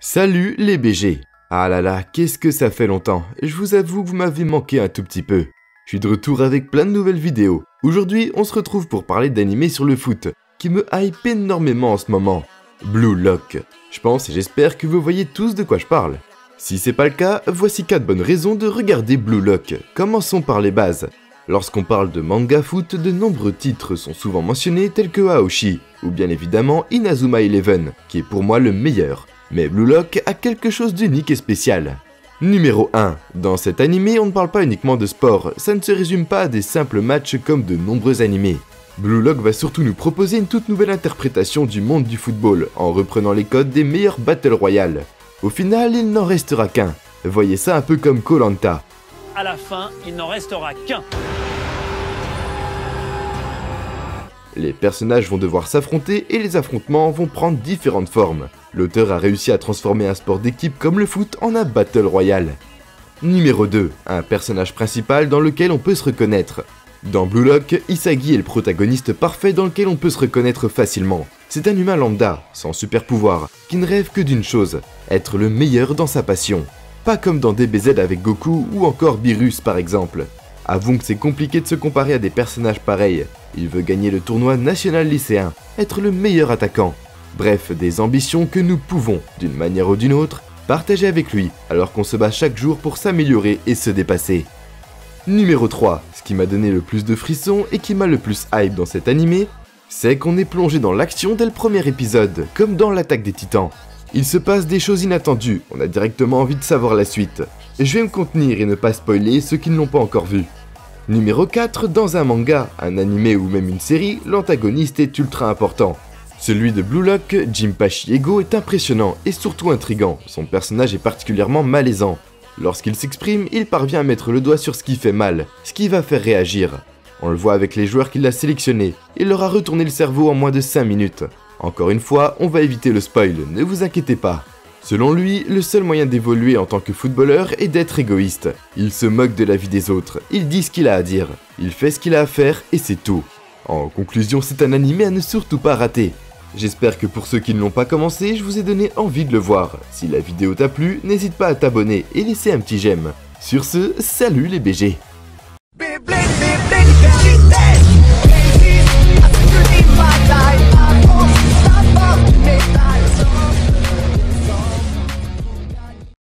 Salut les BG. Ah là là, qu'est-ce que ça fait longtemps. Je vous avoue que vous m'avez manqué un tout petit peu. Je suis de retour avec plein de nouvelles vidéos. Aujourd'hui, on se retrouve pour parler d'animé sur le foot, qui me hype énormément en ce moment. Blue Lock. Je pense et j'espère que vous voyez tous de quoi je parle. Si c'est pas le cas, voici 4 bonnes raisons de regarder Blue Lock. Commençons par les bases. Lorsqu'on parle de manga foot, de nombreux titres sont souvent mentionnés tels que Aoshi, ou bien évidemment Inazuma Eleven, qui est pour moi le meilleur. Mais Blue Lock a quelque chose d'unique et spécial. Numéro 1. Dans cet animé, on ne parle pas uniquement de sport, ça ne se résume pas à des simples matchs comme de nombreux animés. Blue Lock va surtout nous proposer une toute nouvelle interprétation du monde du football, en reprenant les codes des meilleurs Battle Royale. Au final, il n'en restera qu'un. Voyez ça un peu comme Koh-Lanta. À la fin, il n'en restera qu'un. Les personnages vont devoir s'affronter et les affrontements vont prendre différentes formes. L'auteur a réussi à transformer un sport d'équipe comme le foot en un Battle Royale. Numéro 2. Un personnage principal dans lequel on peut se reconnaître. Dans Blue Lock, Isagi est le protagoniste parfait dans lequel on peut se reconnaître facilement. C'est un humain lambda, sans super pouvoir, qui ne rêve que d'une chose, être le meilleur dans sa passion. Pas comme dans DBZ avec Goku ou encore Beerus par exemple. Avouons que c'est compliqué de se comparer à des personnages pareils. Il veut gagner le tournoi national lycéen, être le meilleur attaquant. Bref, des ambitions que nous pouvons, d'une manière ou d'une autre, partager avec lui, alors qu'on se bat chaque jour pour s'améliorer et se dépasser. Numéro 3. Ce qui m'a donné le plus de frissons et qui m'a le plus hype dans cet animé, c'est qu'on est plongé dans l'action dès le premier épisode, comme dans l'attaque des titans. Il se passe des choses inattendues, on a directement envie de savoir la suite. Je vais me contenir et ne pas spoiler ceux qui ne l'ont pas encore vu. Numéro 4, dans un manga, un animé ou même une série, l'antagoniste est ultra important. Celui de Blue Lock, Jinpachi Ego, est impressionnant et surtout intriguant, son personnage est particulièrement malaisant. Lorsqu'il s'exprime, il parvient à mettre le doigt sur ce qui fait mal, ce qui va faire réagir. On le voit avec les joueurs qu'il a sélectionnés, il leur a retourné le cerveau en moins de 5 minutes. Encore une fois, on va éviter le spoil, ne vous inquiétez pas. Selon lui, le seul moyen d'évoluer en tant que footballeur est d'être égoïste. Il se moque de la vie des autres, il dit ce qu'il a à dire, il fait ce qu'il a à faire et c'est tout. En conclusion, c'est un animé à ne surtout pas rater. J'espère que pour ceux qui ne l'ont pas commencé, je vous ai donné envie de le voir. Si la vidéo t'a plu, n'hésite pas à t'abonner et laisser un petit j'aime. Sur ce, salut les BG.